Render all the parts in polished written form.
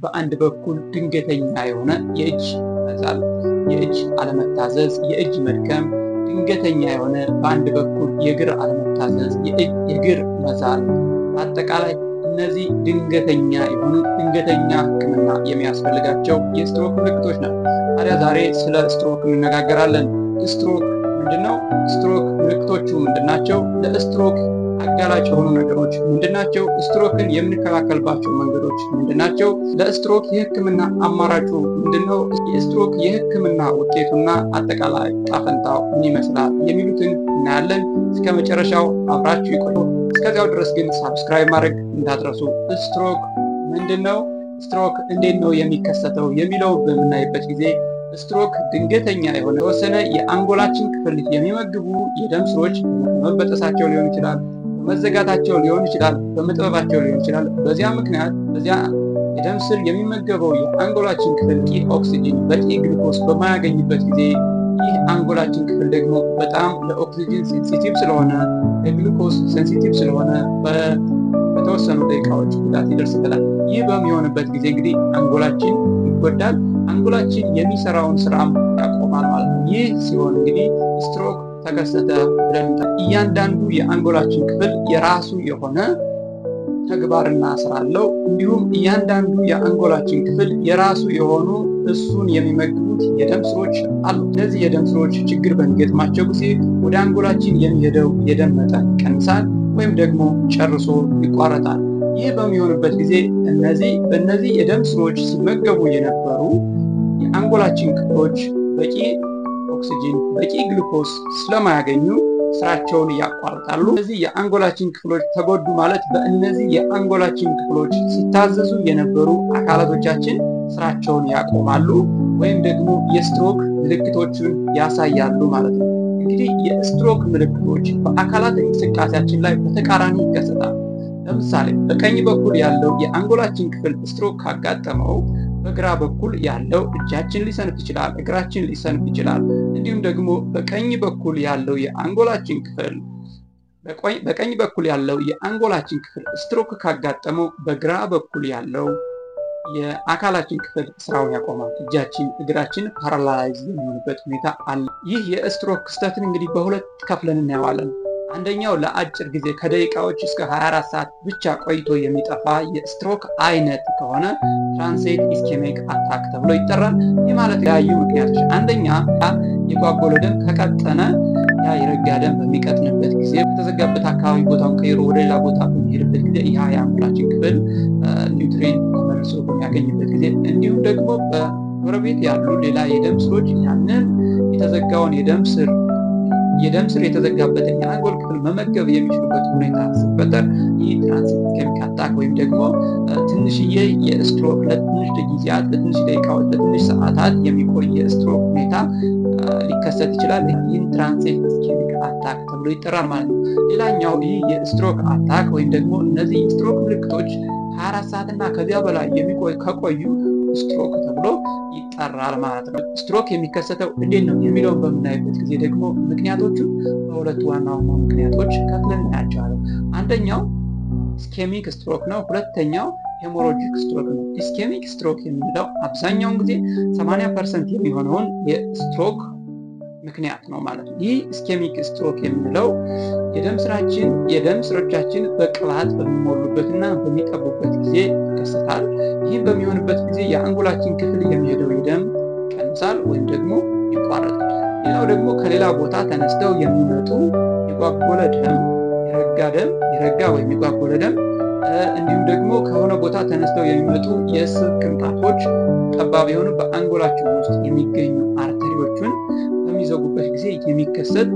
በአንድ በኩል ድንገተኛ የሆነ የእጅ መዛል፣ የእጅ አለመታዘዝ፣ የእጅ መድከም፣ ድንገተኛ የሆነ በአንድ በኩል የእግር አለመታዘዝ፣ የእግር መዛል፣ አጠቃላይ እነዚህ ድንገተኛ የሆኑ ድንገተኛ ሕክምና የሚያስፈልጋቸው የስትሮክ ምልክቶች ናቸው። ታዲያ ዛሬ ስለ ስትሮክ እንነጋገራለን። ስትሮክ ምንድነው? ስትሮክ ምልክቶቹ ምንድናቸው? ለስትሮክ አጋላጭ የሆኑ ነገሮች ምንድናቸው? ስትሮክን የምንከላከልባቸው መንገዶች ምንድናቸው? ለስትሮክ የህክምና አማራጩ ምንድነው? የስትሮክ የህክምና ውጤቱና አጠቃላይ ጣፈንታው ምን ይመስላል የሚሉትን እናያለን። እስከ መጨረሻው አብራችሁ ይቆዩ። እስከዚያው ድረስ ግን ሳብስክራይብ ማድረግ እንዳትረሱ። ስትሮክ ምንድነው? ስትሮክ እንዴት ነው የሚከሰተው የሚለው በምናይበት ጊዜ ስትሮክ ድንገተኛ የሆነ የተወሰነ የአንጎላችን ክፍል የሚመግቡ የደም ስሮች በመበጠሳቸው ሊሆን ይችላል፣ በመዘጋታቸው ሊሆን ይችላል፣ በመጥበባቸው ሊሆን ይችላል። በዚያ ምክንያት በዚያ የደም ስር የሚመገበው የአንጎላችን ክፍል በቂ ኦክሲጅን፣ በቂ ግሉኮስ በማያገኝበት ጊዜ ይህ አንጎላችን ክፍል ደግሞ በጣም ለኦክሲጅን ሴንሲቲቭ ስለሆነ ለግሉኮስ ሴንሲቲቭ ስለሆነ በተወሰኑ ደቂቃዎች ጉዳት ይደርስበታል። ይህ በሚሆንበት ጊዜ እንግዲህ አንጎላችን ይጎዳል። አንጎላችን የሚሰራውን ስራም ያቆማል ማለት ነው። ይህ ሲሆን እንግዲህ ስትሮክ ተከሰተ ብለን እያንዳንዱ የአንጎላችን ክፍል የራሱ የሆነ ተግባርና ስራ አለው። እንዲሁም እያንዳንዱ የአንጎላችን ክፍል የራሱ የሆኑ እሱን የሚመግቡት የደም ስሮች አሉ። እነዚህ የደም ስሮች ችግር በሚገጥማቸው ጊዜ ወደ አንጎላችን የሚሄደው የደም መጠን ይቀንሳል ወይም ደግሞ ጨርሶ ይቋረጣል። ይህ በሚሆንበት ጊዜ በእነዚህ የደም ስሮች ሲመገቡ የነበሩ የአንጎላችን ክፍሎች በቂ ኦክሲጅን፣ በቂ ግሉኮስ ስለማያገኙ ስራቸውን ያቋርጣሉ። እነዚህ የአንጎላችን ክፍሎች ተጎዱ ማለት በእነዚህ የአንጎላችን ክፍሎች ሲታዘዙ የነበሩ አካላቶቻችን ስራቸውን ያቆማሉ ወይም ደግሞ የስትሮክ ምልክቶችን ያሳያሉ ማለት ነው። እንግዲህ የስትሮክ ምልክቶች በአካላት እንቅስቃሴያችን ላይ በተቃራኒ ይከሰታል። ለምሳሌ በቀኝ በኩል ያለው የአንጎላችን ክፍል ስትሮክ ካጋጠመው በግራ በኩል ያለው እጃችን ሊሰንፍ ይችላል፣ እግራችን ሊሰንፍ ይችላል። እንዲሁም ደግሞ በቀኝ በኩል ያለው የአንጎላችን ክፍል ስትሮክ ካጋጠመው በግራ በኩል ያለው የአካላችን ክፍል ስራውን ያቆማል። እጃችን፣ እግራችን ፓራላይዝ የሚሆንበት ሁኔታ አለ። ይህ የስትሮክ ክስተትን እንግዲህ በሁለት ከፍለን እናየዋለን። አንደኛው ለአጭር ጊዜ ከደቂቃዎች እስከ 24 ሰዓት ብቻ ቆይቶ የሚጠፋ የስትሮክ አይነት ከሆነ ትራንሲየንት ኢስኬሚክ አታክ ተብሎ ይጠራል። ይህ ማለት የተለያዩ ምክንያቶች፣ አንደኛ የጓጎለ ደም ከቀጠነ ያ የረጋ ደም በሚቀጥንበት ጊዜ ከተዘጋበት አካባቢ ቦታውን ቀይሮ ወደ ሌላ ቦታ በሚሄድበት ጊዜ ያ የአንጎላችን ክፍል ኒውትሪየንት ተመልሶ በሚያገኝበት ጊዜ፣ እንዲሁም ደግሞ በጎረቤት ያሉ ሌላ የደም ስሮች ያንን የተዘጋውን የደም ስር የተዘጋበትን የአንጎል ክፍል መመገብ የሚችሉበት ሁኔታ ሲፈጠር ይህ ትራንሲየንት ኢስኬሚክ አታክ ወይም ደግሞ ትንሽዬ የስትሮክ ለትንሽ ጊዜያት፣ ለትንሽ ደቂቃዎች፣ ለትንሽ ሰዓታት የሚቆይ የስትሮክ ሁኔታ ሊከሰት ይችላል። ይህን ትራንሲየንት ኢስኬሚክ አታክ ተብሎ ይጠራል ማለት ነው። ሌላኛው ይህ የስትሮክ አታክ ወይም ደግሞ እነዚህ ስትሮክ ምልክቶች 24 ሰዓትና ከዚያ በላይ ከቆዩ ስትሮክ ተብሎ ይጠራል ማለት ነው። ስትሮክ የሚከሰተው እንዴት ነው የሚለውን በምናይበት ጊዜ ደግሞ ምክንያቶቹ በሁለት ዋና ምክንያቶች ከፍለን እናያቸዋለን። አንደኛው ኢስኬሚክ ስትሮክ ነው። ሁለተኛው ሄሞሮጂክ ስትሮክ ነው። ኢስኬሚክ ስትሮክ የምንለው አብዛኛውን ጊዜ 80% የሚሆነውን የስትሮክ ምክንያት ነው ማለት ነው። ይህ ኢስኬሚክ ስትሮክ የምንለው የደም ስሮቻችን በቅባት በሚሞሉበትና በሚጠቡበት ጊዜ ይከሰታል። ይህም በሚሆንበት ጊዜ የአንጎላችን ክፍል የሚሄደው ደም ይቀንሳል ወይም ደግሞ ይቋረጣል። ሌላው ደግሞ ከሌላ ቦታ ተነስተው የሚመጡ የጓጎለ ደም፣ የረጋ ወይም የጓጎለ ደም እንዲሁም ደግሞ ከሆነ ቦታ ተነስተው የሚመጡ የስብ ቅንጣቶች ጠባብ የሆኑ በአንጎላችን ውስጥ የሚገኙ አርተሪዎችን በሚዘጉበት ጊዜ የሚከሰት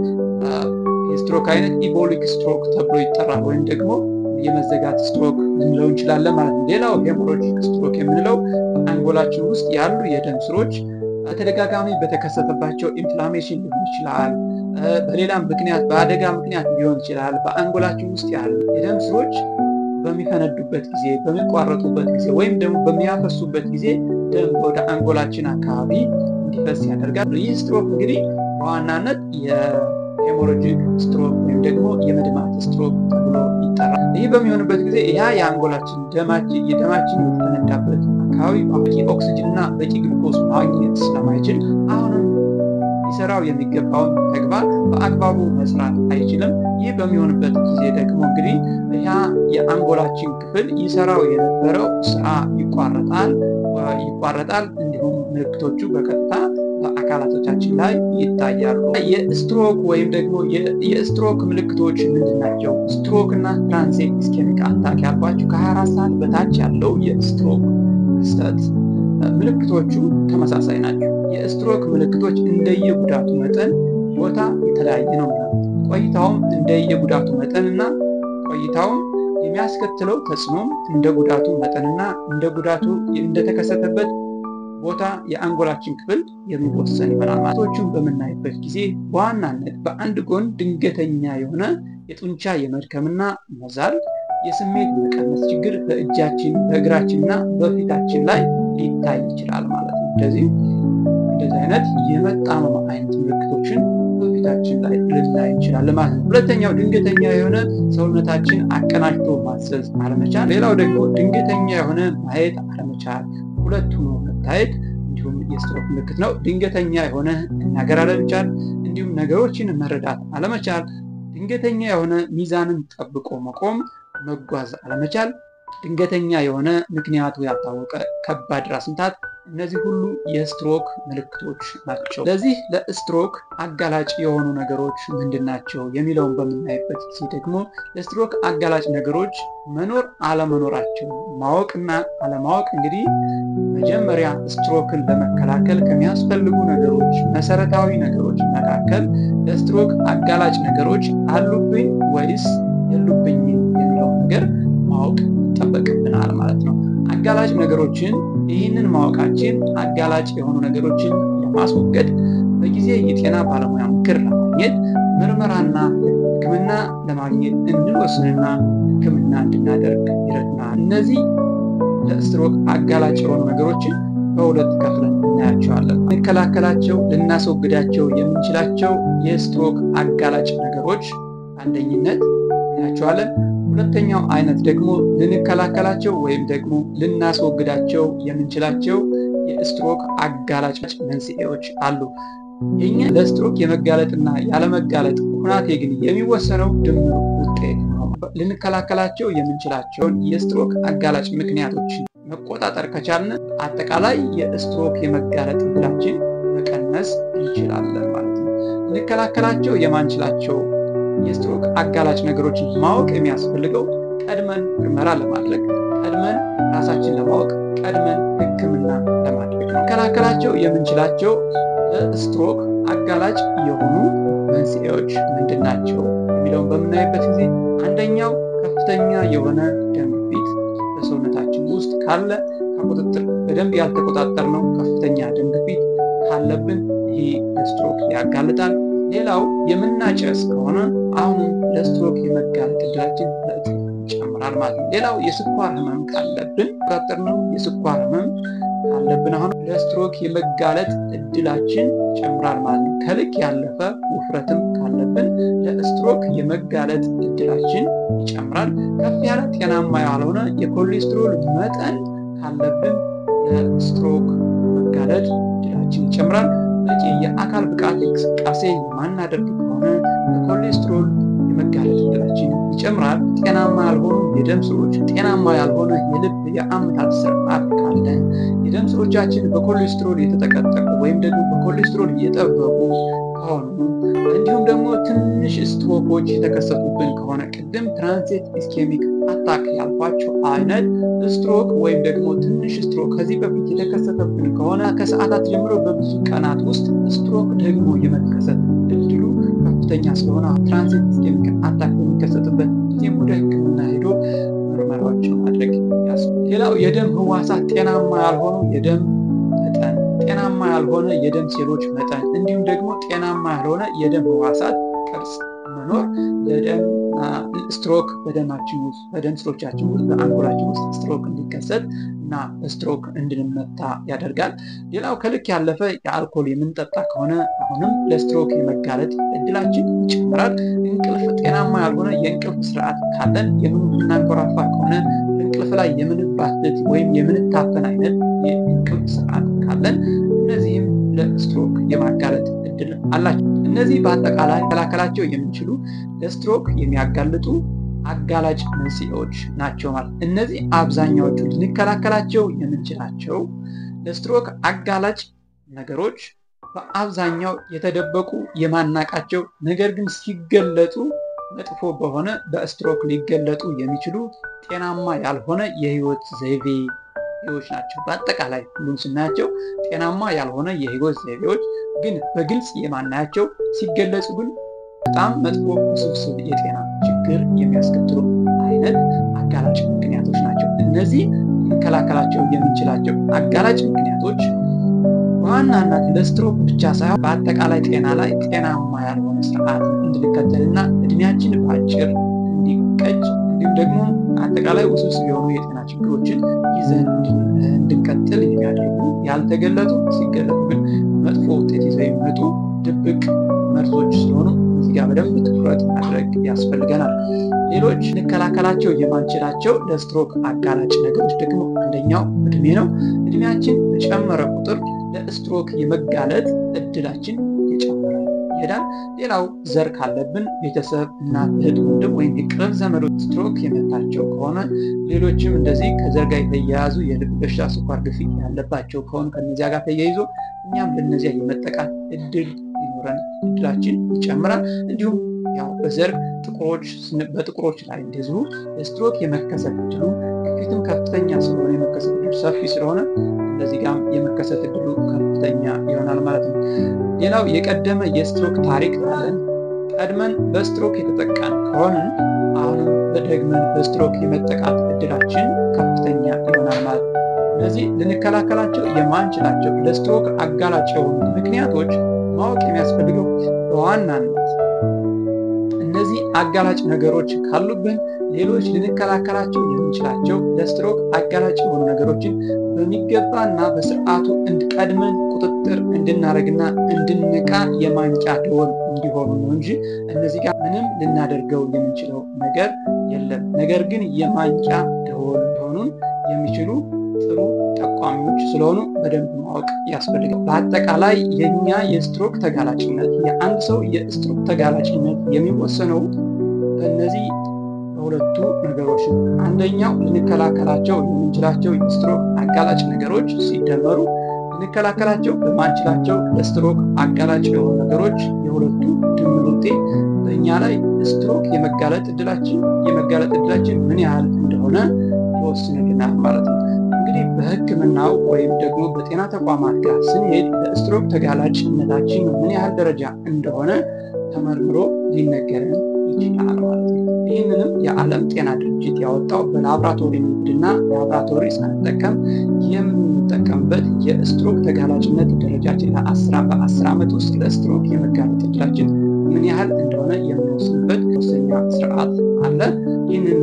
የስትሮክ አይነት ኢቦሊክ ስትሮክ ተብሎ ይጠራል ወይም ደግሞ የመዘጋት ስትሮክ ልንለው እንችላለን ማለት ነው። ሌላው ሄሞሮጂክ ስትሮክ የምንለው በአንጎላችን ውስጥ ያሉ የደም ስሮች በተደጋጋሚ በተከሰተባቸው ኢንፍላሜሽን ሊሆን ይችላል፣ በሌላም ምክንያት በአደጋ ምክንያት ሊሆን ይችላል። በአንጎላችን ውስጥ ያሉ የደም ስሮች በሚፈነዱበት ጊዜ፣ በሚቋረጡበት ጊዜ ወይም ደግሞ በሚያፈሱበት ጊዜ ደም ወደ አንጎላችን አካባቢ እንዲፈስ ያደርጋል። ይህ ስትሮክ እንግዲህ በዋናነት የሄሞሮጂክ ስትሮክ ወይም ደግሞ የመድማት ስትሮክ ተብሎ ይጠራል። ይህ በሚሆንበት ጊዜ ያ የአንጎላችን የደማችን የተፈነዳበት አካባቢ በቂ ኦክስጅንና በቂ ግሉኮስ ማግኘት ስለማይችል አሁንም ሊሰራው የሚገባውን ተግባር በአግባቡ መስራት አይችልም። ይህ በሚሆንበት ጊዜ ደግሞ እንግዲህ ያ የአንጎላችን ክፍል ይሰራው የነበረው ስራ ይቋረጣል። እንዲሁም ምልክቶቹ በቀጥታ በአካላቶቻችን ላይ ይታያሉ። የስትሮክ ወይም ደግሞ የስትሮክ ምልክቶች ምንድን ናቸው? ስትሮክ እና ትራንዚት ኢስኬሚክ አታክ ያልኳቸው ከ24 ሰዓት በታች ያለው የስትሮክ ክስተት ምልክቶቹ ተመሳሳይ ናቸው። የስትሮክ ምልክቶች እንደየጉዳቱ መጠን ቦታ የተለያየ ነው። ቆይታውም እንደየጉዳቱ መጠንና ቆይታውም የሚያስከትለው ተጽዕኖም እንደ ጉዳቱ መጠንና እንደ ጉዳቱ እንደተከሰተበት ቦታ የአንጎላችን ክፍል የሚወሰን ይሆናል። ማለቶቹን በምናይበት ጊዜ በዋናነት በአንድ ጎን ድንገተኛ የሆነ የጡንቻ የመድከምና መዛል፣ የስሜት መቀነስ ችግር በእጃችን በእግራችንና በፊታችን ላይ ሊታይ ይችላል ማለት ነው። እንደዚህ አይነት የመጣመም አይነት ምልክቶችን በፊታችን ላይ ልናይ እንችላለን ማለት ነው። ሁለተኛው ድንገተኛ የሆነ ሰውነታችን አቀናጅቶ ማዘዝ አለመቻል። ሌላው ደግሞ ድንገተኛ የሆነ ማየት አለመቻል። ሁለቱ ነው መታየት እንዲሁም የስትሮክ ምልክት ነው። ድንገተኛ የሆነ መናገር አለመቻል እንዲሁም ነገሮችን መረዳት አለመቻል። ድንገተኛ የሆነ ሚዛንን ጠብቆ መቆም፣ መጓዝ አለመቻል። ድንገተኛ የሆነ ምክንያቱ ያልታወቀ ከባድ ራስ ምታት። እነዚህ ሁሉ የስትሮክ ምልክቶች ናቸው። ለዚህ ለስትሮክ አጋላጭ የሆኑ ነገሮች ምንድናቸው የሚለውን በምናይበት ጊዜ ደግሞ ለስትሮክ አጋላጭ ነገሮች መኖር አለመኖራቸው ማወቅና አለማወቅ እንግዲህ መጀመሪያ ስትሮክን ለመከላከል ከሚያስፈልጉ ነገሮች መሰረታዊ ነገሮች መካከል ለስትሮክ አጋላጭ ነገሮች አሉብኝ ወይስ የሉብኝ የሚለው ነገር ማወቅ ይጠበቅብናል ማለት ነው። አጋላጭ ነገሮችን ይህንን ማወቃችን አጋላጭ የሆኑ ነገሮችን ለማስወገድ በጊዜ የጤና ባለሙያ ምክር ለማግኘት ምርመራና ሕክምና ለማግኘት እንወስንና ሕክምና እንድናደርግ ይረዳናል። እነዚህ ለስትሮክ አጋላጭ የሆኑ ነገሮችን በሁለት ከፍለን እናያቸዋለን። ልንከላከላቸው ልናስወግዳቸው የምንችላቸው የስትሮክ አጋላጭ ነገሮች አንደኝነት እናያቸዋለን። ሁለተኛው አይነት ደግሞ ልንከላከላቸው ወይም ደግሞ ልናስወግዳቸው የምንችላቸው የስትሮክ አጋላጭ መንስኤዎች አሉ። የኛ ለስትሮክ የመጋለጥና ያለመጋለጥ ሁናቴ ግን የሚወሰነው ድምር ውጤት ነው። ልንከላከላቸው የምንችላቸውን የስትሮክ አጋላጭ ምክንያቶችን መቆጣጠር ከቻልን አጠቃላይ የስትሮክ የመጋለጥ ዕድላችን መቀነስ እንችላለን ማለት ነው። ልንከላከላቸው የማንችላቸው የስትሮክ አጋላጭ ነገሮችን ማወቅ የሚያስፈልገው ቀድመን ምርመራ ለማድረግ፣ ቀድመን ራሳችን ለማወቅ፣ ቀድመን ሕክምና ለማድረግ ነው። ልንከላከላቸው የምንችላቸው ለስትሮክ አጋላጭ የሆኑ መንስኤዎች ምንድናቸው የሚለውን በምናይበት ጊዜ አንደኛው ከፍተኛ የሆነ ደም ግፊት በሰውነታችን ውስጥ ካለ ከቁጥጥር በደንብ ያልተቆጣጠርነው ከፍተኛ ደም ግፊት ካለብን ይህ ለስትሮክ ያጋልጣል። ሌላው የምናጨስ ከሆነ አሁንም ለስትሮክ የመጋለጥ ዕድላችን በእጥፍ ይጨምራል ማለት ነው። ሌላው የስኳር ህመም ካለብን ነው የስኳር ህመም ካለብን አሁን ለስትሮክ የመጋለጥ ዕድላችን ይጨምራል ማለት ነው። ከልክ ያለፈ ውፍረትም ካለብን ለስትሮክ የመጋለጥ ዕድላችን ይጨምራል። ከፍ ያለ ጤናማ ያልሆነ የኮሌስትሮል መጠን ካለብን ለስትሮክ መጋለጥ ዕድላችን ይጨምራል። በቂ የአካል ብቃት እንቅስቃሴ የማናደርግ ከሆነ ለኮሌስትሮል የመጋለጥ ዕድላችን ይጨምራል። ጤናማ ያልሆኑ የደም ስሮች፣ ጤናማ ያልሆነ የልብ የአመታት ስርዓት ካለን የደም ስሮቻችን በኮሌስትሮል የተጠቀጠቁ ወይም ደግሞ በኮሌስትሮል እየጠበቁ ከሆኑ እንዲሁም ደግሞ ትንሽ ስትሮኮች የተከሰቱብን ከሆነ ቅድም ትራንዚት ኢስኬሚክ አታክ ያልኳቸው አይነት ስትሮክ ወይም ደግሞ ትንሽ ስትሮክ ከዚህ በፊት የተከሰተብን ከሆነ ከሰዓታት ጀምሮ በብዙ ቀናት ውስጥ ስትሮክ ደግሞ የመከሰት እድሉ ከፍተኛ ስለሆነ ትራንዚት ኢስኬሚክ አታክ በሚከሰትበት ጊዜ ወደ ሕክምና ሄዶ ምርመራዎችን ማድረግ ያስፈልጋል። ሌላው የደም ህዋሳት ጤናማ ያልሆኑ የደም መጠን፣ ጤናማ ያልሆነ የደም ሴሎች መጠን እንዲሁም ደግሞ ጤናማ ያልሆነ የደም ህዋሳት ቅርጽ መኖር ለደም ስትሮክ በደማችን ውስጥ በደም ስሮቻችን ውስጥ በአንጎላችን ውስጥ ስትሮክ እንዲከሰት እና በስትሮክ እንድንመታ ያደርጋል። ሌላው ከልክ ያለፈ የአልኮል የምንጠጣ ከሆነ አሁንም ለስትሮክ የመጋለጥ እድላችን ይጨምራል። እንቅልፍ ጤናማ ያልሆነ የእንቅልፍ ስርዓት ካለን የምናንኮራፋ ከሆነ እንቅልፍ ላይ የምንባትት ወይም የምንታፈን አይነት ካለን እነዚህም ለስትሮክ የማጋለጥ እድል አላቸው። እነዚህ በአጠቃላይ መከላከላቸው የምንችሉ ለስትሮክ የሚያጋልጡ አጋላጭ መንስኤዎች ናቸው ማለት። እነዚህ አብዛኛዎቹ ልንከላከላቸው የምንችላቸው ለስትሮክ አጋላጭ ነገሮች በአብዛኛው የተደበቁ የማናቃቸው ነገር ግን ሲገለጡ መጥፎ በሆነ በስትሮክ ሊገለጡ የሚችሉ ጤናማ ያልሆነ የህይወት ዘይቤዎች ናቸው። በአጠቃላይ ሁሉም ስናያቸው ጤናማ ያልሆነ የህይወት ዘይቤዎች ግን በግልጽ የማናያቸው ሲገለጹ ግን በጣም መጥፎ ውስብስብ የጤና ችግር የሚያስከትሉ አይነት አጋላጭ ምክንያቶች ናቸው። እነዚህ ልንከላከላቸው የምንችላቸው አጋላጭ ምክንያቶች በዋናነት ለስትሮክ ብቻ ሳይሆን በአጠቃላይ ጤና ላይ ጤናማ ያልሆነ ስርዓት እንድንከተልና እድሜያችን በአጭር እንዲቀጭ እንዲሁም ደግሞ አጠቃላይ ውስብስብ የሆኑ የጤና ችግሮችን ይዘን እንድንቀጥል የሚያደርጉ ያልተገለጡ ሲገለጡ ግን መጥፎ ውጤት ይዘው የሚመጡ ድብቅ መርዞች ስለሆኑ እዚህ ጋር በደንብ ትኩረት ማድረግ ያስፈልገናል። ሌሎች ልንከላከላቸው የማንችላቸው ለስትሮክ አጋላጭ ነገሮች ደግሞ አንደኛው እድሜ ነው። እድሜያችን በጨመረ ቁጥር ለስትሮክ የመጋለጥ እድላችን እየጨመረ ይሄዳል። ሌላው ዘር ካለብን ቤተሰብ፣ እናት፣ እህት፣ ወንድም ወይም የቅርብ ዘመዶች ስትሮክ የመታቸው ከሆነ ሌሎችም እንደዚህ ከዘር ጋር የተያያዙ የልብ በሽታ፣ ስኳር፣ ግፊት ያለባቸው ከሆነ ከነዚያ ጋር ተያይዞ እኛም ለነዚያ የመጠቃት እድል ሊኖረን እድላችን ይጨምራል። እንዲሁም ያው በዘር በጥቁሮች ላይ እንደዚሁ ስትሮክ የመከሰት እድሉ ግፊትም ከፍተኛ ስለሆነ የመከሰት እድሉ ሰፊ ስለሆነ እንደዚህ ጋር የመከሰት እድሉ ከፍተኛ ይሆናል ማለት ነው። ሌላው የቀደመ የስትሮክ ታሪክ ካለን ቀድመን በስትሮክ የተጠቃን ከሆነ አሁንም በደግመን በስትሮክ የመጠቃት እድላችን ከፍተኛ ይሆናል ማለት ነው። እነዚህ ልንከላከላቸው የማንችላቸው ለስትሮክ አጋላጭ የሆኑ ምክንያቶች ማወቅ የሚያስፈልገው በዋናነት እነዚህ አጋላጭ ነገሮች ካሉብን ሌሎች ልንከላከላቸው የምንችላቸው ለስትሮክ አጋላጭ የሆኑ ነገሮችን በሚገባና በስርዓቱ ቀድመን ቁጥጥር እንድናደርግና እንድንነቃ የማንቂያ ደወል እንዲሆኑ ነው እንጂ እነዚህ ጋር ምንም ልናደርገው የምንችለው ነገር የለም። ነገር ግን የማንቂያ ደወል ሊሆኑን የሚችሉ ጥሩ ጠቋሚዎች ስለሆኑ በደንብ ማወቅ ያስፈልጋል። በአጠቃላይ የኛ የስትሮክ ተጋላጭነት የአንድ ሰው የስትሮክ ተጋላጭነት የሚወሰነው በእነዚህ በሁለቱ ነገሮች ነው። አንደኛው ልንከላከላቸው የምንችላቸው የስትሮክ አጋላጭ ነገሮች ሲደመሩ ልንከላከላቸው በማንችላቸው ለስትሮክ አጋላጭ የሆኑ ነገሮች የሁለቱ ድምር ውጤት በእኛ ላይ ስትሮክ የመጋለጥ እድላችን ምን ያህል እንደሆነ ይወስንልናል ማለት ነው። እንግዲህ በሕክምናው ወይም ደግሞ በጤና ተቋማት ጋር ስንሄድ ለስትሮክ ተጋላጭነታችን ምን ያህል ደረጃ እንደሆነ ተመርምሮ ሊነገረን ይችላል ማለት ነው። ይህንንም የዓለም ጤና ድርጅት ያወጣው በላብራቶሪ ንግድና ላብራቶሪ ሳንጠቀም የምንጠቀምበት የስትሮክ ተጋላጭነት ደረጃችን በ10 ዓመት ውስጥ ለስትሮክ የመጋለጥ እድላችን ምን ያህል እንደሆነ የምንወስንበት ወሰኛ ስርዓት አለ። ይህንን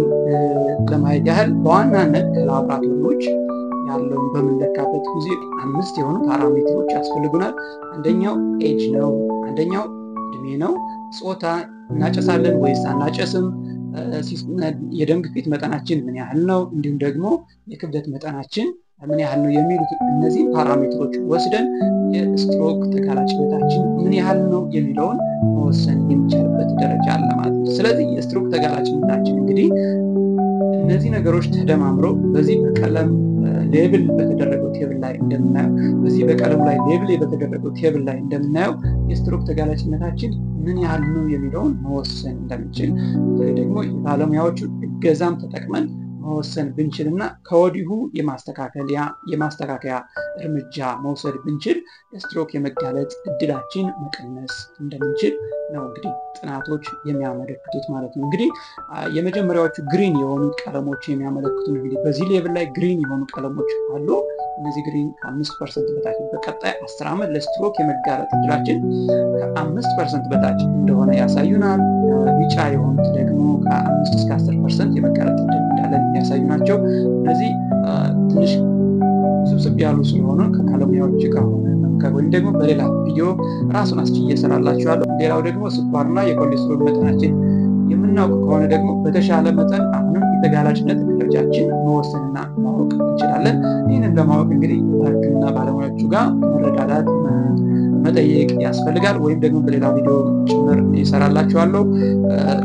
ለማየት ያህል በዋናነት ከላብራቶሪዎች ያለውን በምንለካበት ጊዜ 5 የሆኑ ፓራሜትሮች ያስፈልጉናል። አንደኛው ኤጅ ነው፣ አንደኛው እድሜ ነው፣ ጾታ፣ እናጨሳለን ወይስ አናጨስም፣ የደም ግፊት መጠናችን ምን ያህል ነው፣ እንዲሁም ደግሞ የክብደት መጠናችን ምን ያህል ነው የሚሉት እነዚህ ፓራሜትሮች ወስደን የስትሮክ ተጋላጭነታችን ምን ያህል ነው የሚለውን መወሰን የሚቻልበት ደረጃ አለ ማለት ነው። ስለዚህ የስትሮክ ተጋላጭነታችን እንግዲህ እነዚህ ነገሮች ተደማምረው በዚህ በቀለም ሌብል በተደረገው ቴብል ላይ እንደምናየው የስትሮክ ተጋላጭነታችን ምን ያህል ነው የሚለውን መወሰን እንደምንችል ደግሞ የባለሙያዎቹ እገዛም ተጠቅመን መወሰን ብንችልና ከወዲሁ የማስተካከያ እርምጃ መውሰድ ብንችል የስትሮክ የመጋለጥ እድላችን መቀነስ እንደምንችል ነው እንግዲህ ጥናቶች የሚያመለክቱት ማለት ነው። እንግዲህ የመጀመሪያዎቹ ግሪን የሆኑ ቀለሞች የሚያመለክቱ እንግዲህ በዚህ ሌቭል ላይ ግሪን የሆኑ ቀለሞች አሉ። እነዚህ ግሪን ከ5% በታች በቀጣይ 10 ዓመት ለስትሮክ የመጋለጥ እድላችን ከ5% በታች እንደሆነ ያሳዩናል። ቢጫ የሆኑት ደግሞ ከ5 እስከ 10% የመጋለጥ እድል እንዳለን የሚያሳዩ ናቸው። እነዚህ ትንሽ ስብስብ ያሉ ስለሆነ ከባለሙያዎች ጋር ወይም ደግሞ በሌላ ቪዲዮ ራሱን አስችዬ እሰራላችኋለሁ። ሌላው ደግሞ ስኳርና የኮሌስትሮል መጠናችን የምናውቅ ከሆነ ደግሞ በተሻለ መጠን አሁንም የተጋላጭነት ደረጃችን መወሰንና ማወቅ እንችላለን። ይህንን ለማወቅ እንግዲህ ሕክምና ባለሙያዎቹ ጋር መረዳዳት መጠየቅ ያስፈልጋል። ወይም ደግሞ በሌላ ቪዲዮ ጭምር ይሰራላችኋለሁ።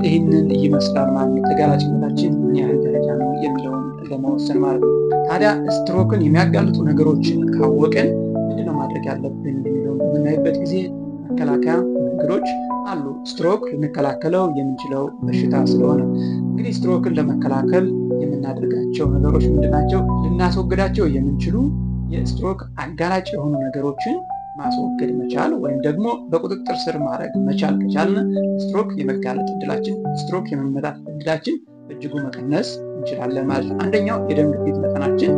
ይህንን ይመስላል ማለት ነው። ተጋላጭነታችን ምን ያህል ደረጃ ነው የሚለውን ለመወሰን ማለት ነው። ታዲያ ስትሮክን የሚያጋልጡ ነገሮችን ካወቅን ምንድነው ማድረግ ያለብን የሚለውን በምናይበት ጊዜ መከላከያ መንገዶች አሉ። ስትሮክ ልንከላከለው የምንችለው በሽታ ስለሆነ እንግዲህ ስትሮክን ለመከላከል የምናደርጋቸው ነገሮች ምንድናቸው? ልናስወግዳቸው የምንችሉ የስትሮክ አጋላጭ የሆኑ ነገሮችን ማስወገድ መቻል ወይም ደግሞ በቁጥጥር ስር ማድረግ መቻል ከቻልን ስትሮክ የመጋለጥ እድላችን፣ ስትሮክ የመመታት እድላችን በእጅጉ መቀነስ እንችላለን ማለት ነው። አንደኛው የደም ግፊት መጠናችን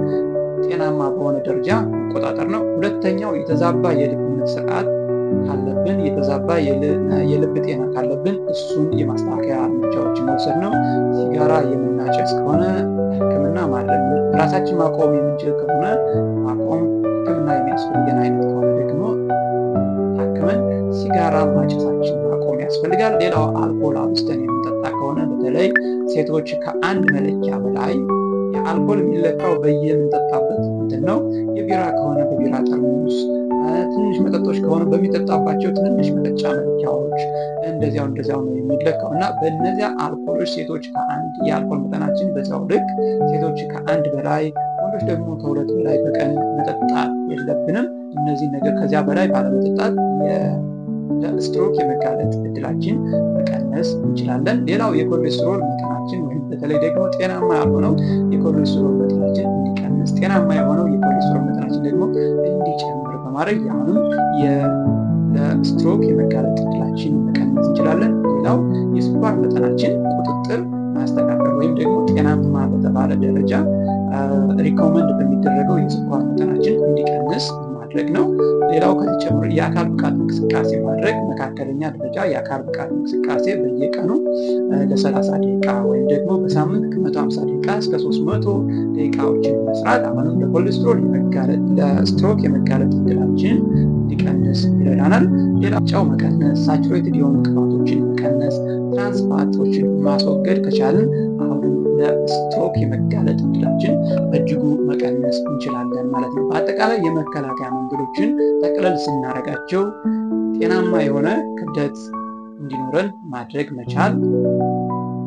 ጤናማ በሆነ ደረጃ መቆጣጠር ነው። ሁለተኛው የተዛባ የልብ ምት ስርዓት ካለብን፣ የተዛባ የልብ ጤና ካለብን እሱን የማስተካከያ እርምጃዎችን መውሰድ ነው። ሲጋራ የምናጨስ ከሆነ ሕክምና ማድረግ ነው። ራሳችን ማቆም የምንችል ከሆነ ማቆም፣ ሕክምና የሚያስፈልገን አይነት ከሆነ ደግሞ ታክመን ሲጋራ ማጨሳችን ማቆም ያስፈልጋል። ሌላው አልኮል አብዝተን የምንጠጣ ከሆነ በተለይ ሴቶች ከአንድ መለኪያ በላይ የአልኮል የሚለካው በየምንጠጣበት እንትን ነው። የቢራ ከሆነ በቢራ ጠርሙስ፣ ትንሽ መጠጦች ከሆነ በሚጠጣባቸው ትንንሽ መጠጫ መለኪያዎች እንደዚያው ነው የሚለካው እና በእነዚያ አልኮሎች ሴቶች ከአንድ የአልኮል መጠናችን በዛው ልክ ሴቶች ከአንድ በላይ ወንዶች ደግሞ ከሁለት በላይ በቀን መጠጣት የለብንም። እነዚህ ነገር ከዚያ በላይ ባለመጠጣት ለስትሮክ የመጋለጥ እድላችን መቀነስ እንችላለን። ሌላው የኮሌስትሮል መጠናችን ወይም በተለይ ደግሞ ጤናማ ያልሆነው የኮሌስትሮል መጠናችን እንዲቀንስ፣ ጤናማ የሆነው የኮሌስትሮል መጠናችን ደግሞ እንዲጨምር በማድረግ አሁንም ለስትሮክ የመጋለጥ እድላችን መቀነስ እንችላለን። ሌላው የስኳር መጠናችን ቁጥጥር ማስተካከል ወይም ደግሞ ጤናማ በተባለ ደረጃ ሪኮመንድ በሚደረገው የስኳር መጠናችን እንዲቀንስ ማድረግ ነው። ሌላው ከዚህ ጨምሮ የአካል ብቃት እንቅስቃሴ ማድረግ፣ መካከለኛ ደረጃ የአካል ብቃት እንቅስቃሴ በየቀኑ ለ30 ደቂቃ ወይም ደግሞ በሳምንት ከ150 ደቂቃ እስከ 300 ደቂቃዎችን መስራት አሁንም ለኮሌስትሮል የመጋለጥ ለስትሮክ የመጋለጥ እድላችን እንዲቀንስ ይረዳናል። ሌላው ጨው መቀነስ፣ ሳቹሬትድ የሆኑ ቅባቶችን መቀነስ፣ ትራንስፋቶችን ማስወገድ ከቻልን አሁንም ለስትሮክ የመጋለጥ እድላችን በእጅጉ መቀነስ እንችላለን ማለት ነው። በአጠቃላይ የመከላከያ መንገዶችን ጠቅለል ስናደርጋቸው ጤናማ የሆነ ክብደት እንዲኖረን ማድረግ መቻል፣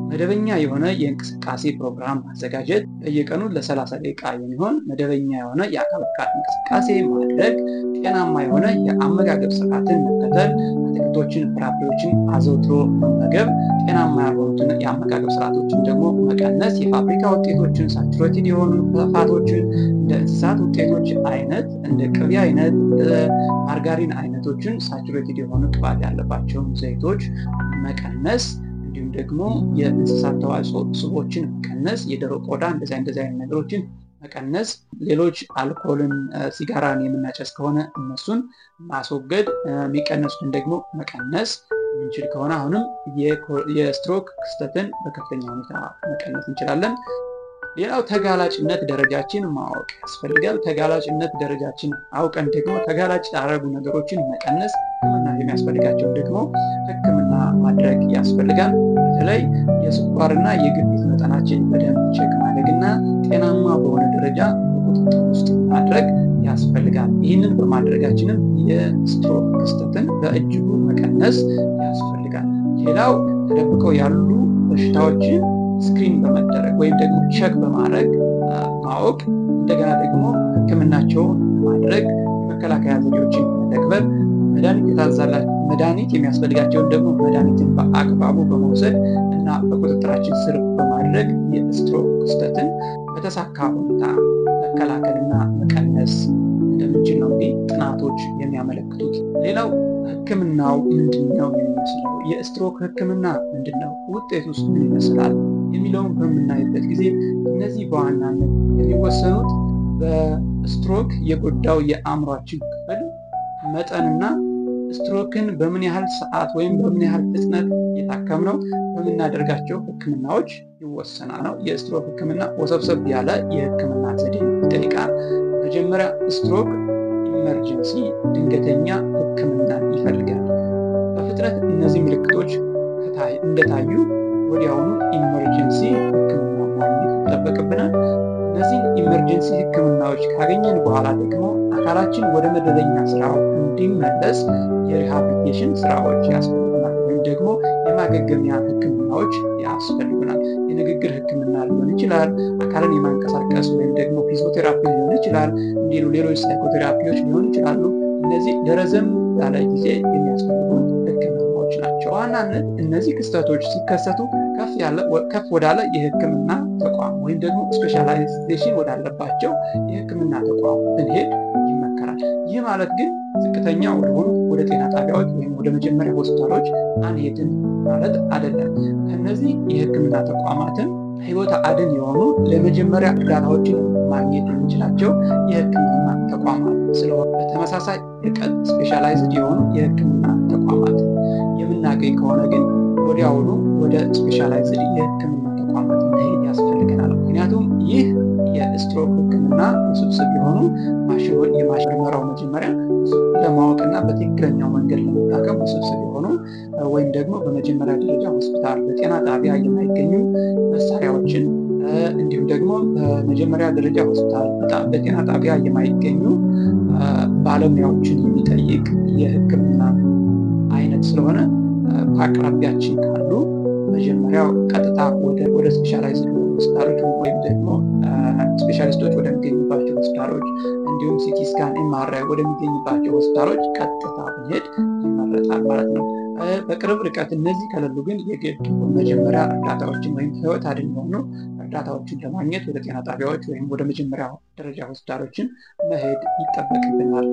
መደበኛ የሆነ የእንቅስቃሴ ፕሮግራም ማዘጋጀት፣ በየቀኑ ለ30 ደቂቃ የሚሆን መደበኛ የሆነ የአካል ብቃት እንቅስቃሴ ማድረግ፣ ጤናማ የሆነ የአመጋገብ ስርዓትን መከተል፣ አትክልቶችን፣ ፍራፍሬዎችን አዘውትሮ መመገብ፣ ጤናማ ያልሆኑትን የአመጋገብ ስርዓቶችን ደግሞ መቀነስ፣ የፋብሪካ ውጤቶችን፣ ሳቹሬትድ የሆኑ ፋቶችን እንደ እንስሳት ውጤቶች አይነት እንደ ቅቤ አይነት፣ ማርጋሪን አይነቶችን ሳቹሬትድ የሆኑ ቅባት ያለባቸውን ዘይቶች መቀነስ፣ እንዲሁም ደግሞ የእንስሳት ተዋጽኦ ስቦችን መቀነስ፣ የዶሮ ቆዳ እንደዚህ አይነት ነገሮችን መቀነስ፣ ሌሎች አልኮልን፣ ሲጋራን የምናጨስ ከሆነ እነሱን ማስወገድ፣ የሚቀነሱትን ደግሞ መቀነስ የምንችል ከሆነ አሁንም የስትሮክ ክስተትን በከፍተኛ ሁኔታ መቀነስ እንችላለን። ሌላው ተጋላጭነት ደረጃችን ማወቅ ያስፈልጋል። ተጋላጭነት ደረጃችን አውቀን ደግሞ ተጋላጭ ያደረጉ ነገሮችን መቀነስ፣ ሕክምና የሚያስፈልጋቸውን ደግሞ ሕክምና ማድረግ ያስፈልጋል። በተለይ የስኳርና የግፊት መጠናችን በደንብ ቼክ ማድረግና ጤናማ በሆነ ደረጃ በቁጥጥር ውስጥ ማድረግ ያስፈልጋል። ይህንን በማድረጋችንም የስትሮክ ክስተትን በእጅጉ መቀነስ ያስፈልጋል። ሌላው ተደብቀው ያሉ በሽታዎችን ስክሪን በመደረግ ወይም ደግሞ ቼክ በማድረግ ማወቅ፣ እንደገና ደግሞ ሕክምናቸውን ማድረግ፣ የመከላከያ ዘዴዎችን መተግበር፣ መድኃኒት የሚያስፈልጋቸውን ደግሞ መድኃኒትን በአግባቡ በመውሰድ እና በቁጥጥራችን ስር በማድረግ የስትሮክ ክስተትን በተሳካ ሁኔታ መከላከልና መቀነስ እንደምንችል ነው እንግዲህ ጥናቶች የሚያመለክቱት። ሌላው ሕክምናው ምንድነው የሚመስለው፣ የስትሮክ ሕክምና ምንድነው፣ ውጤት ውስጥ ምን ይመስላል የሚለውን በምናይበት ጊዜ እነዚህ በዋናነት የሚወሰኑት በስትሮክ የጎዳው የአእምሯችን ክፍል መጠንና ስትሮክን በምን ያህል ሰዓት ወይም በምን ያህል ፍጥነት የታከምነው በምናደርጋቸው ሕክምናዎች ይወሰናል ነው። የስትሮክ ሕክምና ወሰብሰብ ያለ የሕክምና ዘዴ ይጠይቃል። መጀመሪያ ስትሮክ ኢመርጀንሲ ድንገተኛ ሕክምና ይፈልጋል። በፍጥነት እነዚህ ምልክቶች እንደታዩ ወዲያውኑ ኢመርጀንሲ ሕክምና ማግኘት ይጠበቅብናል። እነዚህ ኢመርጀንሲ ህክምናዎች ካገኘን በኋላ ደግሞ አካላችን ወደ መደበኛ ስራው እንዲመለስ የሪሃቢሊቴሽን ስራዎች ያስፈልጉናል፣ ወይም ደግሞ የማገገሚያ ህክምናዎች ያስፈልጉናል። የንግግር ህክምና ሊሆን ይችላል፣ አካልን የማንቀሳቀስ ወይም ደግሞ ፊዚዮቴራፒ ሊሆን ይችላል፣ ሌሎች ሳይኮቴራፒዎች ሊሆን ይችላሉ። እነዚህ ለረዘም ላለ ጊዜ የሚያስፈልጉ ህክምናዎች ናቸው። በዋናነት እነዚህ ክስተቶች ሲከሰቱ ከፍ ወዳለ የህክምና ተቋም ወይም ደግሞ ስፔሻላይዜሽን ወዳለባቸው የህክምና ተቋም ብንሄድ ይመከራል። ይህ ማለት ግን ዝቅተኛ ወደሆኑ ወደ ጤና ጣቢያዎች ወይም ወደ መጀመሪያ ሆስፒታሎች አንሄድም ማለት አይደለም። ከነዚህ የህክምና ተቋማትን ህይወት አድን የሆኑ ለመጀመሪያ እርዳታዎችን ማግኘት የምንችላቸው የህክምና ተቋማት ስለሆነ በተመሳሳይ ርቀት ስፔሻላይዝድ የሆኑ የህክምና ተቋማት የምናገኝ ከሆነ ግን ወዲያውኑ ወደ ስፔሻላይዝድ የህክምና ተቋማት መሄድ ያስፈልገናል። ምክንያቱም ይህ የስትሮክ ህክምና ውስብስብ የሆኑ ምርመራው መጀመሪያ ለማወቅና በትክክለኛው መንገድ ለመታከም ውስብስብ የሆኑ ወይም ደግሞ በመጀመሪያ ደረጃ ሆስፒታል በጤና ጣቢያ የማይገኙ መሳሪያዎችን እንዲሁም ደግሞ በመጀመሪያ ደረጃ ሆስፒታል በጤና ጣቢያ የማይገኙ ባለሙያዎችን የሚጠይቅ የህክምና አይነት ስለሆነ በአቅራቢያችን ካሉ መጀመሪያው ቀጥታ ወደ ስፔሻላይዝድ ሆስፒታሎች ወይም ደግሞ ስፔሻሊስቶች ወደሚገኙባቸው ሆስፒታሎች እንዲሁም ሲቲ ስካን ኤምአርአይ ወደሚገኙባቸው ሆስፒታሎች ቀጥታ ብንሄድ ይመረጣል ማለት ነው። በቅርብ ርቀት እነዚህ ከሌሉ ግን የግድ መጀመሪያ እርዳታዎችን ወይም ህይወት አድን የሆኑ እርዳታዎችን ለማግኘት ወደ ጤና ጣቢያዎች ወይም ወደ መጀመሪያ ደረጃ ሆስፒታሎችን መሄድ ይጠበቅብናል።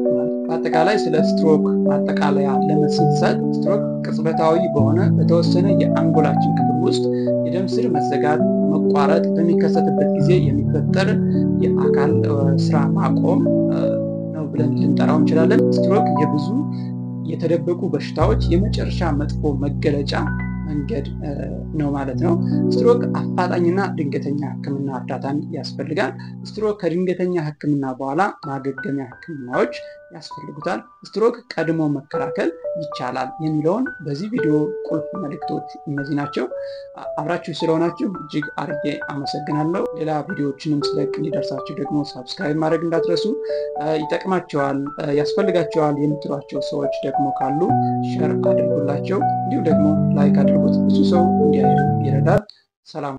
በአጠቃላይ ስለ ስትሮክ ማጠቃለያ ለመስጠት ስትሮክ ቅጽበታዊ በሆነ በተወሰነ የአንጎላችን ክፍል ውስጥ የደም ስር መዘጋት መቋረጥ በሚከሰትበት ጊዜ የሚፈጠር የአካል ስራ ማቆም ነው ብለን ልንጠራው እንችላለን። ስትሮክ የብዙ የተደበቁ በሽታዎች የመጨረሻ መጥፎ መገለጫ መንገድ ነው ማለት ነው። ስትሮክ አፋጣኝና ድንገተኛ ህክምና እርዳታን ያስፈልጋል። ስትሮክ ከድንገተኛ ህክምና በኋላ ማገገሚያ ህክምናዎች ያስፈልጉታል። ስትሮክ ቀድሞ መከላከል ይቻላል የሚለውን በዚህ ቪዲዮ ቁልፍ መልእክቶች እነዚህ ናቸው። አብራችሁ ስለሆናችሁ እጅግ አርጌ አመሰግናለሁ። ሌላ ቪዲዮዎችንም ስለቅ እንዲደርሳችሁ ደግሞ ሳብስክራይብ ማድረግ እንዳትረሱ። ይጠቅማቸዋል፣ ያስፈልጋቸዋል የምትሏቸው ሰዎች ደግሞ ካሉ ሼር አድርጉላቸው። እንዲሁም ደግሞ ላይክ አድርጉት፣ ብዙ ሰው እንዲያዩ ይረዳል። ሰላም።